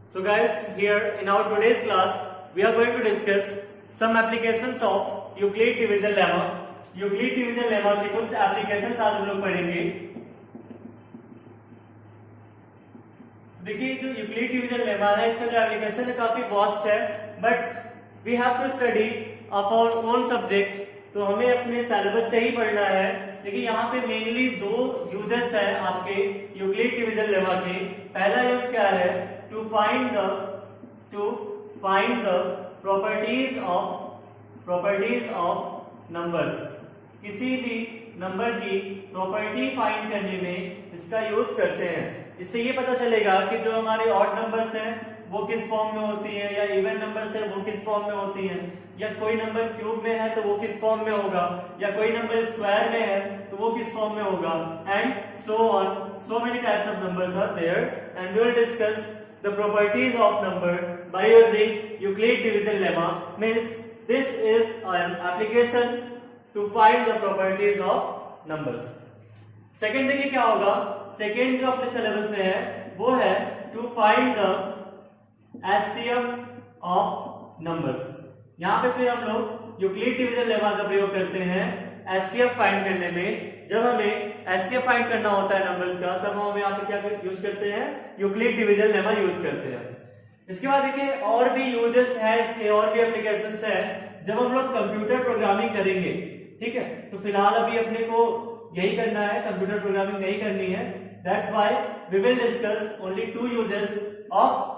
So guys, here in our today's class, we are going to discuss some applications of Euclid division lemma. Euclid division lemma के कुछ applications आज हम लोग पढ़ेंगे। देखिए जो Euclid division lemma है, इसका जो application है काफी vast है, but we have to study of our own subject. तो हमें अपने सिलेबस से ही पढ़ना है। देखिए यहाँ पे मेनली दो यूजेस है आपके यूक्लिड डिवीजन लेमा के। पहला यूज क्या है? To find the properties of numbers. किसी भी नंबर की प्रॉपर्टी फाइंड करने में इसका यूज करते हैं। इससे ये पता चलेगा कि जो हमारे ऑड नंबर्स हैं वो किस फॉर्म में होती है, या इवन नंबर्स है वो किस फॉर्म में होती हैं, या कोई नंबर क्यूब में है तो वो किस फॉर्म में होगा, या कोई नंबर स्क्वायर में है तो वो किस फॉर्म में होगा, and so on. So many types of numbers are there and we will discuss the properties of number by using Euclid division lemma. Means this is an application to find the properties of numbers. Second देखिए क्या होगा। Second जो अपने syllabus में है वो है to find the HCF of numbers. यहाँ पे फिर हम लोग यूक्लिड डिवीजन लेमा का प्रयोग करते हैं HCF फाइंड करने में। जब हमें HCF फाइंड करना होता है नंबर्स का, तब हम यहाँ पे क्या यूज करते हैं? यूक्लिड डिवीजन लेमा यूज करते हैं। इसके बाद देखिए और भी यूजेस है इसके, और भी एप्लीकेशंस है जब हम लोग कंप्यूटर प्रोग्रामिंग करेंगे। ठीक है, तो फिलहाल अभी अपने को यही करना है, कंप्यूटर प्रोग्रामिंग नहीं करनी है। That's why we will discuss only two uses of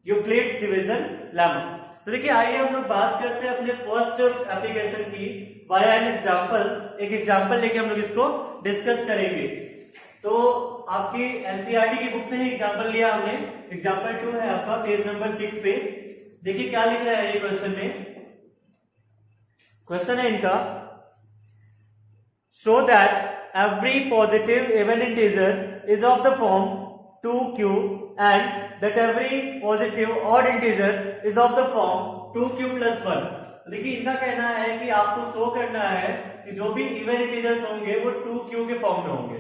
Euclid's division lemma. तो देखिए आइए हम लोग बात करते हैं अपने फर्स्ट एप्लीकेशन की बाय एन एग्जांपल। एक एग्जांपल लेके हम लोग इसको डिस्कस करेंगे। तो आपकी एनसीईआरटी की बुक से ही एग्जांपल लिया हमने। एग्जांपल 2 है आपका पेज नंबर 6 पे। देखिए क्या लिख रहा है ये क्वेश्चन में। क्वेश्चन है इनका, show that every positive even integer is of the form 2q and that every positive odd integer is of the form 2q plus 1। देखिए इनका कहना है कि आपको शो करना है कि जो भी इवन इंटीजर्स होंगे वो 2q के फॉर्म में होंगे,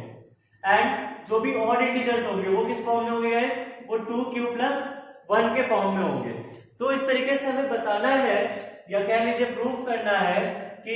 एंड जो भी ऑड इंटीजर्स होंगे वो किस फॉर्म में होंगे गाइस? वो 2q plus 1 के फॉर्म में होंगे। तो इस तरीके से हमें बताना है, या कह लीजिए प्रूफ करना है कि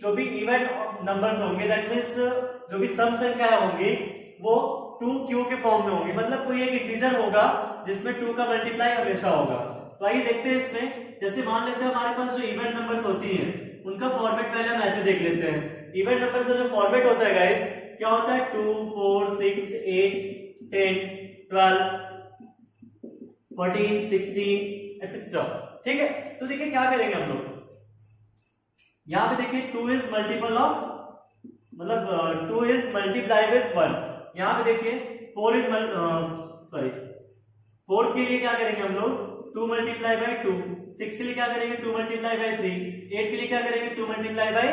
जो भी इवन नंबर्स होंगे, दैट मींस जो भी सम संख्याएं होंगी वो 2q के फॉर्म में होंगी। मतलब कोई एक इंटीजर होगा जिसमें 2 का मल्टीप्लाई हमेशा होगा। तो आइए देखते हैं इसमें। जैसे मान लेते हैं हमारे पास जो इवन नंबर्स होती हैं उनका फॉर्मेट पहले हम ऐसे देख लेते हैं। इवन नंबर्स का जो फॉर्मेट होता है गाइस, क्या होता है? 2 4 6 8 10 12 14 16 एक्सेट्रा। ठीक है, तो देखिए क्या करेंगे हम लोग। यहां पे देखिए 2 इज मल्टीपल ऑफ, मतलब 2 इज मल्टीप्लाई विद 1। यहां पे देखिए 4 इज 4 के लिए क्या करेंगे हम लोग? 2 मल्टीप्लाई बाई 2। 6 के लिए क्या करेंगे? 2 मल्टीप्लाई बाई 3। 8 के लिए क्या करेंगे? 2 मल्टीप्लाई बाई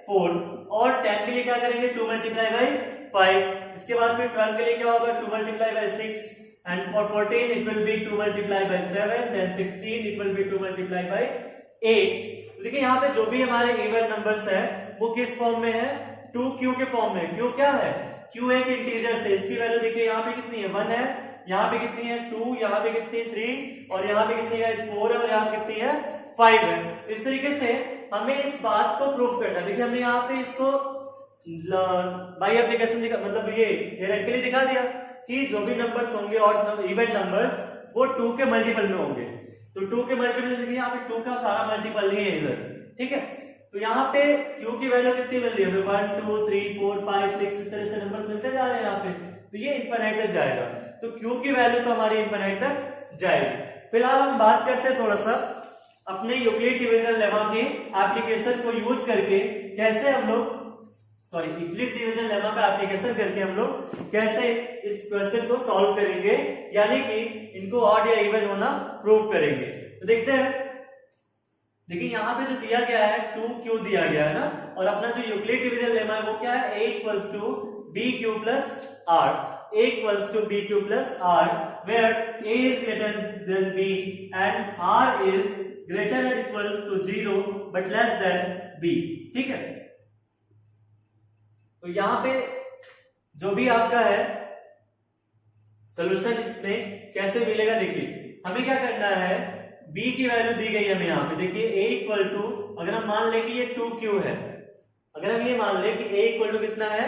4। और 10 के लिए क्या करेंगे? 2 मल्टीप्लाई बाई 5। इसके बाद फिर 12 के लिए क्या होगा? 2 multiply by 6, and for 14 it will be 2 multiply by 7, then 16 it will be 2 multiply by 8। देखिए यहाँ पे जो भी हमारे इवन नंबर्स है वो किस फॉर्म में है? 2q के फॉर्म में। q क्या है? q एक इंटीजर से, इसकी वैल्यू देखिए यहाँ पे कितनी है? 1 है, यहाँ पे कितनी है? 2, यहाँ पे कितनी है? 3, और यहाँ पे कितनी है? 4 है, और यहाँ कितनी है? 5 है। इस तरीके से हमें इस बात को प्रूफ करना है। देखिए हमने यहाँ पे इसको बाय एप्लीकेशन मतलब ये डायरेक्टली दिखा दिया कि जो भी नंबर्स होंगे और इवन नंबर्स वो 2 के मल्टीपल में होंगे। तो 2 के मल्टीपल देखिए यहाँ पे 2 का सारा मल्टीपल ही है इधर। ठीक है, तो यहाँ पे q की वैल्यू कितनी मिल रही है हमें? 1 2 3 4 5 6, इस तरह से नंबर्स मिलते जा रहे हैं यहाँ पे। तो ये इनफिनिट तक जाएगा। तो q की वैल्यू तो हमारी इनफिनिट तक जाएगी। फिलहाल हम बात करते हैं थोड़ा सा अपने यूक्लिड डिवीजन लेमा के एप्लीकेशन को यूज करके कैसे हम लोग यूक्लिड डिवीजन लेमा का एप्लीकेशन करके हम लोग कैसे इस क्वेश्चन को सॉल्व करेंगे, यानी कि इनको ऑड या इवन होना प्रूव करेंगे। तो देखते हैं। देखिए यहाँ पे जो दिया गया है 2q दिया गया है ना, और अपना जो यूक्लिड डिवीजन लेमा है वो क्या है? a equals to bq plus r। a equals to bq plus r, where a is greater than b and r is greater and equal to 0 but less than b। ठीक है, तो यहाँ पे जो भी आपका है सोल्यूशन इसमें कैसे मिलेगा देखिए। हमें क्या करना है, b की वैल्यू दी गई है हमें यहाँ पे। देखिए a इक्वल टू, अगर हम मान ले कि ये 2q है, अगर हम ये मान ले कि a इक्वल टू कितना है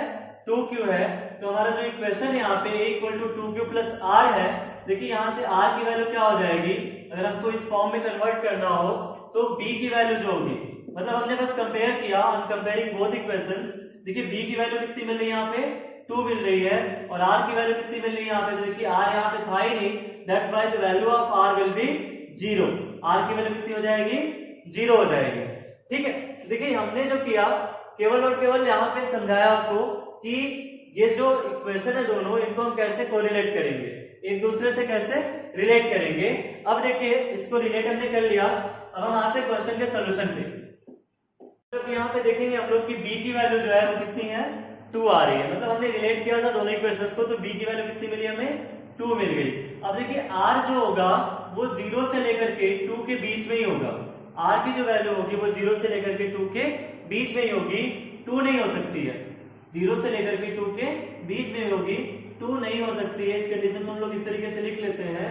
2q है, तो हमारा जो इक्वेशन है यहाँ पे a equal to 2q plus r है। देखिए यहाँ से r की वैल्यू क्या हो जाएगी, अगर हमको इस फॉर्म में कन्वर्ट करना हो तो b की वैल्यू जो होगी, मतलब हमने बस कंपेयर किया, I am comparing both equations. देखिए b की वैल्यू कितनी मिल रही है यहाँ पे 2 मिल रही है, और r की वैल्यू कितनी मिल रही है यहाँ पे, देखिए r यहाँ पे था ही नहीं, that's why the value of r will be 0। r की वैल्यू कितनी हो जाएगी, 0 हो जाएगी। ठीक है, देखिए हमने जो किया केवल और केवल यहाँ पे समझाया आपको कि ये जो इक्वेशन है दोनों, इनको हम कैसे कोरिलेट करेंगे, एक दूसरे से कैसे रिलेट करेंगे। अब देखिए इसको रिलेट हमने कर लिया, अब हम आते हैं क्वेश्चन के सोल्यूशन पे। तो यहाँ पे देखेंगे हम लोग कि b की वैल्यू जो है वो कितनी है 2 आ रही है, मतलब हमने रिलेट किया था दोनों इक्वेशंस को, तो b की वैल्यू कितनी मिली हमें 2 मिल गई। अब देखिए r जो होगा वो 0 से लेकर के 2 के बीच में ही होगा, r की जो वैल्यू होगी वो 0 से लेकर के 2 के बीच में ही होगी, 2 नहीं हो सकती है, 0 से लेकर के 2 के बीच में होगी, 2 नहीं हो सकती है। इस कंडीशन को हम लोग इस तरीके से लिख लेते हैं,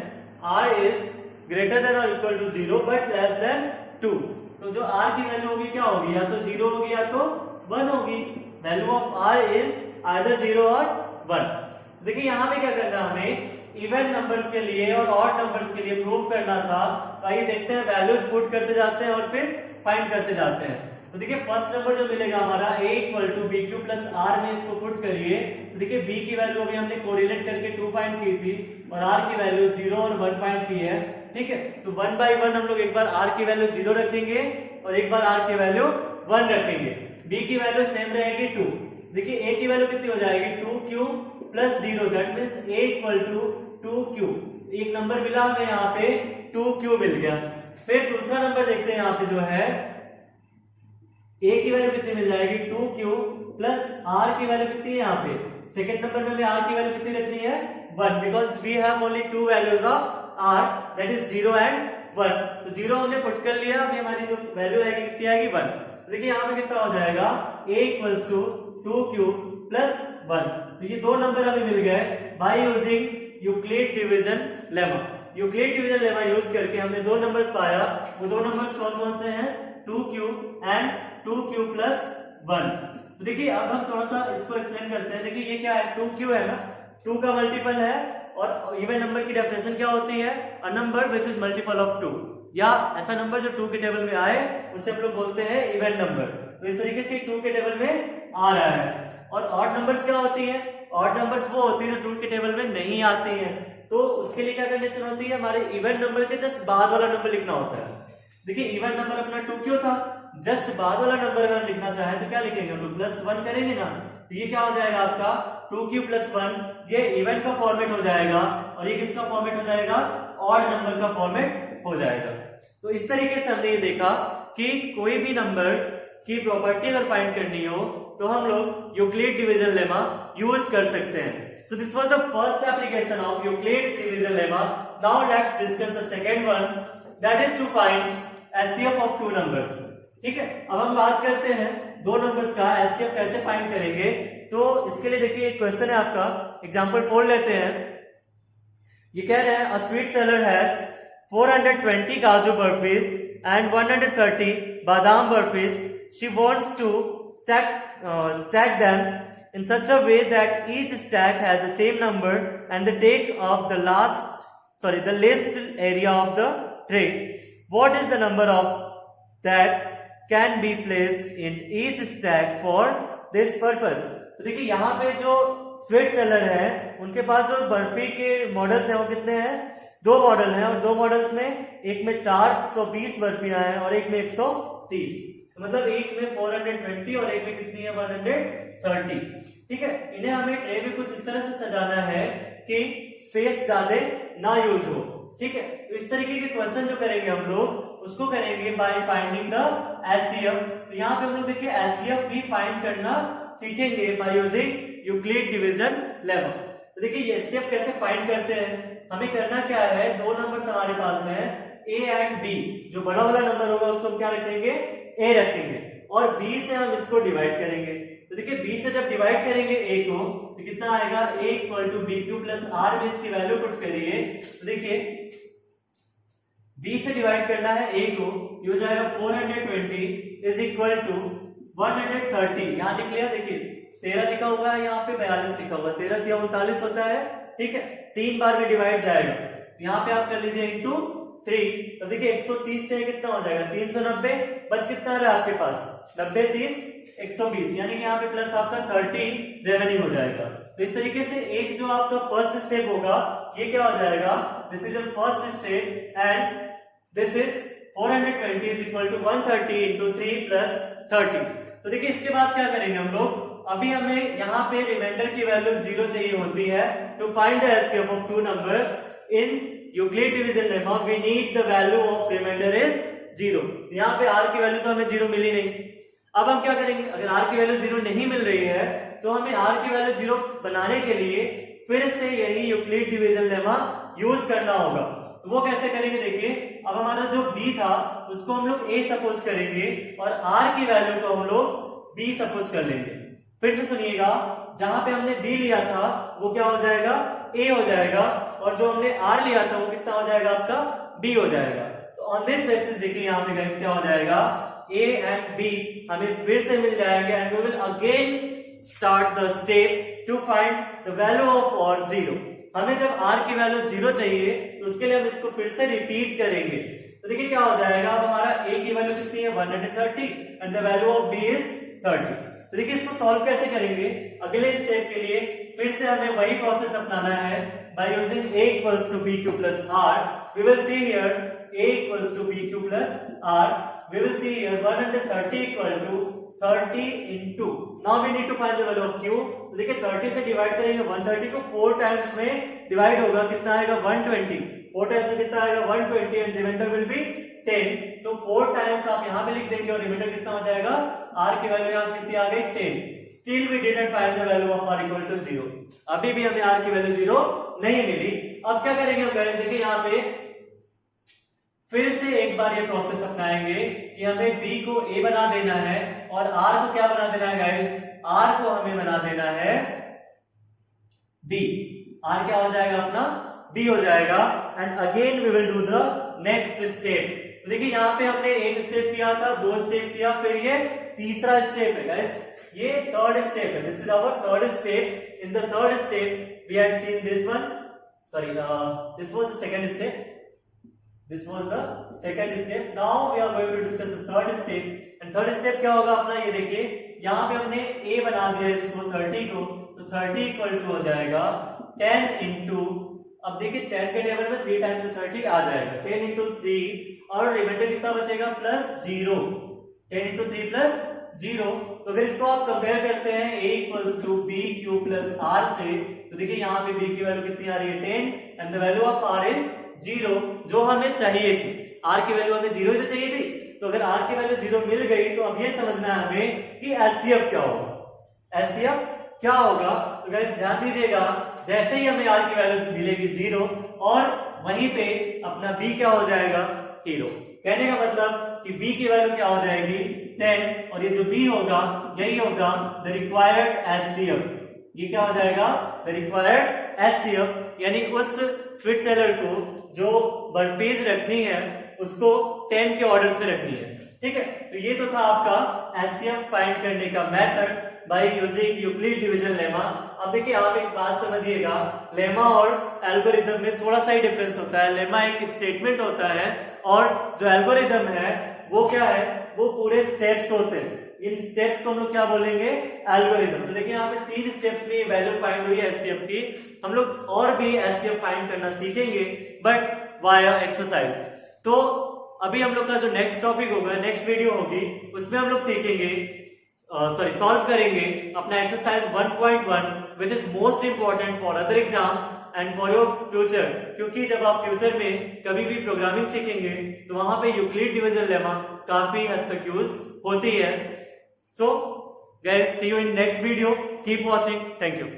r इज ग्रेटर देन और equal to 0 but less than 2। तो जो r की वैल्यू होगी क्या होगी, या तो 0 होगी या तो 1 होगी। Value of r is either 0 और 1। देखिए यहाँ पे क्या करना है, हमें इवन नंबर्स के लिए और ऑड नंबर्स के लिए प्रूफ करना था। तो आइए देखते हैं, वैल्यूज पुट करते जाते हैं और फिर फाइंड करते जाते हैं। तो देखिए फर्स्ट नंबर जो मिलेगा हमारा a equal to B Q plus R में इसको पुट करिए। तो देखिए b की वैल्यू अभी हमने कोरिलेट करके 2 फाइंड की थी और r की वैल्यू 0 और 1 फाइंड की है। ठीक है, तो 1 बाई 1 हम लोग एक बार r की वैल्यू 0 रखेंगे और एक बार r की वैल्यू 1 रखेंगे। b की वैल्यू सेम रहेगी 2। देखिए a की वैल्यू कितनी हो जाएगी 2q plus 0, that means a equal to 2q। एक नंबर मिला हमें यहाँ पे 2q मिल गया। फिर दूसरा नंबर देखते हैं, यहाँ पे जो है a की वैल्यू कितनी मिल जाएगी 2q प्लस r की वैल्यू कितनी है, यहाँ पे सेकंड नंबर में हमें r की वैल्यू कितनी रखनी है 1, because we have only 2 values of r, that is 0 and 1। तो 0 हमने पुट कर लिया, अभी हमारी जो वैल्यू आएगी कितनी आएगी 1। देखिए यहाँ पे कितना हो जाएगा a equals to 2q plus 1। तो ये दो नंबर हमें मिल गए bye using Euclid division lemma. Euclid division lemma use करके हमने दो नंबर्स पाया। वो दो नंबर्स कौन कौन से हैं, 2q एंड 2q प्लस 1। तो देखिए अब हम थोड़ा सा इसको एक्सप्लेन करते हैं। देखिए ये क्या है, 2q है ना, 2 का मल्टीपल है, और इवन नंबर की डेफिनेशन क्या होती है, a number which is multiple of 2, या ऐसा नंबर जो 2 के टेबल में आए उसे हम लोग बोलते हैं इवन नंबर। तो इस तरीके से 2 के टेबल में आ रहा है। और ऑड नंबर्स क्या होती है, ऑड नंबर्स वो होती है जो 2 के टेबल में नहीं आती है। तो उसके लिए क्या कंडीशन होती है, हमारे इवन नंबर के जस्ट बाद वाला नंबर लिखना होता है। देखिए इवन नंबर अपना 2q था, जस्ट बाद वाला नंबर अगर लिखना चाहे तो क्या लिखेंगे, 2 प्लस 1 करेंगे ना। तो ये क्या हो जाएगा आपका 2q प्लस 1, ये इवन का फॉर्मेट हो जाएगा, और ये किसका फॉर्मेट हो जाएगा, ऑड नंबर का फॉर्मेट हो जाएगा। तो इस तरीके से हमने ये देखा कि कोई भी नंबर की प्रॉपर्टी अगर फाइंड करनी हो तो हम लोग यूक्लिड डिवीजन लेमा यूज कर सकते हैं। So this was the first application of Euclid's division lemma. Now let's discuss the second one, that is to find HCF of two numbers. ठीक है, अब हम बात करते हैं दो नंबर्स का HCF कैसे फाइंड करेंगे। तो इसके लिए देखिए एक क्वेश्चन है आपका, एग्जांपल 4 लेते हैं। ये कह रहे हैं अ स्वीट सेलर हैज 420 काजू बर्फीज एंड 130 बादाम बर्फीज. She wants to stack them in such a way that each stack has the same number and the take of the least area of the tray. What is the number of that can be placed in each stack for this purpose? तो देखिए यहाँ पे जो sweet seller है उनके पास जो बर्फी के models हैं वो कितने हैं, 2 मॉडल हैं, और 2 मॉडल्स में एक में 420 बर्फियां हैं और एक में 130। मतलब एक में 420 और एक में कितनी है 130। ठीक है, इन्हें हमें ट्रे में कुछ इस तरह से सजाना है कि स्पेस ज्यादा ना यूज हो। ठीक है, तो इस तरीके के क्वेश्चन जो करेंगे हम लोग उसको करेंगे बाय फाइंडिंग द HCF। तो यहाँ पे हम लोग देखिए HCF भी फाइंड करना सीखेंगे bye using Euclid division lemma. तो देखिए ये HCF कैसे फाइंड करते हैं, हमें करना क्या है, 2 नंबर्स हमारे पास है A एंड B। जो बड़ा वाला नंबर होगा उसको हम क्या रखेंगे, A रखेंगे, और B से हम इसको डिवाइड करेंगे। तो देखिए B से जब डिवाइड करेंगे A को तो कितना आएगा, A equal to B Q plus R में इसकी वैल्यू पुट करिए। तो देखिए b से डिवाइड करना है a को, ये हो जाएगा 420 इज इक्वल टू 130। यहाँ लिख लिया, देखिए 13 लिखा हुआ है, यहाँ पे 42 लिखा हुआ है, 13 या 39 होता है, ठीक है, 3 बार में डिवाइड जाएगा। यहाँ पे आप कर लीजिए इंटू 3, तो देखिए 130 से कितना हो जाएगा 390, बच कितना रहा आपके पास 90 30 120, यानी कि यहाँ पे प्लस आपका 30 रेवेन्यू हो जाएगा। तो इस तरीके से एक जो आपका फर्स्ट स्टेप होगा ये क्या हो जाएगा, this is your first step and this is 420 is equal to 130 into 3 plus 30। तो देखिए इसके बाद क्या करेंगे हम लोग, अभी हमें यहाँ पे रिमाइंडर की वैल्यू 0 चाहिए होती है। To find the HCF of two numbers in Euclid division lemma we need the value of remainder is 0। यहाँ पे r की वैल्यू तो हमें 0 मिली नहीं। अब हम क्या करेंगे, अगर r की वैल्यू 0 नहीं मिल रही है तो हमें r की वैल्यू 0 बनाने के लिए फिर से यही यूक्लिड डिवीजन लेमा यूज करना होगा। तो वो कैसे करेंगे, देखिए अब हमारा जो b था उसको हम लोग a सपोज करेंगे और r की वैल्यू को हम लोग b सपोज कर लेंगे। फिर से सुनिएगा, जहां पे हमने b लिया था वो क्या हो जाएगा a हो जाएगा, और जो हमने r लिया था वो कितना हो जाएगा आपका b हो जाएगा। तो ऑन दिस बेसिस देखिए यहाँ पे गाइस क्या हो जाएगा, a एंड b हमें फिर से मिल जाएगा and we will again start the step to find the value of और 0। हमें जब r की वैल्यू 0 चाहिए तो उसके लिए हम इसको फिर से रिपीट करेंगे। तो देखिए क्या हो जाएगा, अब हमारा a की वैल्यू कितनी है 130 and the value of b is 30। तो देखिए इसको सॉल्व कैसे करेंगे, अगले स्टेप के लिए फिर से हमें वही प्रोसेस अपनाना है। By using a equals to bq plus r we will see here a equals to bq plus r, we will see here 130 equal to 30 into, now we need to find the value of q। तो देखिए 30 से divide करेंगे 130 को 4 times में divide होगा, कितना आएगा 120, 4 times में कितना आएगा 120 एंड रिमाइंडर विल बी 10। तो 4 टाइम्स आप यहाँ पे लिख देंगे और रिमाइंडर कितना हो जाएगा, r की वैल्यू यहाँ कितनी आ गई 10। Still we didn't find the value of r equal to 0, अभी भी हमें r की वैल्यू 0 नहीं मिली। अब क्या करेंगे हम गाइस, देखिए यहाँ पे फिर से एक बार ये प्रोसेस अपनाएंगे कि हमें b को a बना देना है और r को क्या बना देना है गाइस, r को हमें बना देना है b। r क्या हो जाएगा अपना b हो जाएगा and again we will do the next step. तो देखिए यहाँ पे हमने एक स्टेप किया था, 2 स्टेप किया, फिर ये तीसरा स्टेप है गाइस, ये थर्ड स्टेप है। This is our third step. In the third step we had seen this one, sorry this was the second step, this was the second step। now we are going to discuss the third step and third step क्या होगा अपना, ये देखिए यहाँ पे हमने a बना दिया इसको 30 को, तो 30 इक्वल टू हो जाएगा 10 इंटू, अब देखिए 10 के टेबल में 3 टाइम्स 30 आ जाएगा, 10 इंटू 3 और रिमाइंडर कितना बचेगा प्लस 0, 10 इंटू 3 प्लस 0। तो अगर इसको आप कंपेयर करते हैं a equals to B Q plus r से, तो देखिए यहाँ पे b की वैल्यू कितनी आ रही है 10 and the value of r is 0, जो हमें चाहिए थी। r की वैल्यू हमें 0 ही तो चाहिए थी, तो अगर r की वैल्यू 0 मिल गई तो अब ये समझना है हमें कि एचसीएफ क्या होगा। एचसीएफ क्या होगा, तो गाइस ध्यान दीजिएगा, जैसे ही हमें r की वैल्यू मिलेगी 0 और वहीं पे अपना b क्या हो जाएगा 0। कहने का मतलब कि b की वैल्यू क्या हो जाएगी 10 और ये जो b होगा यही होगा द रिक्वायर्ड एचसीएफ। ये क्या हो जाएगा द रिक्वायर्ड एचसीएफ, यानी उस स्वीट सेलर को जो बर्फीज रखनी है उसको 10 के ऑर्डर्स में रखनी है, ठीक है। तो ये तो था आपका एचसीएफ फाइंड करने का method by using Euclid division lemma. अब देखिए आप एक बात समझिएगा, लेमा और एल्गोरिथम में थोड़ा सा ही डिफरेंस होता है। लेमा एक स्टेटमेंट होता है और जो एल्गोरिथम है वो क्या है, वो पूरे स्टेप्स होते हैं। इन स्टेप्स को हम लोग क्या बोलेंगे, एल्गोरिथम। तो देखिए यहाँ पे 3 स्टेप्स में वैल्यू फाइंड हुई है एचसीएफ की। हम लोग और भी एचसीएफ फाइंड करना सीखेंगे बट वाया एक्सरसाइज। तो अभी हम लोग का जो नेक्स्ट टॉपिक होगा, नेक्स्ट वीडियो होगी, उसमें हम लोग सीखेंगे सॉल्व करेंगे अपना exercise 1.1 which is most important for other exams and for your future. क्योंकि जब आप फ्यूचर में कभी भी प्रोग्रामिंग सीखेंगे तो वहां पे यूक्लिड डिवीजन लेमा काफी हद तक यूज होती है। So guys, see you in next video. Keep watching. Thank you.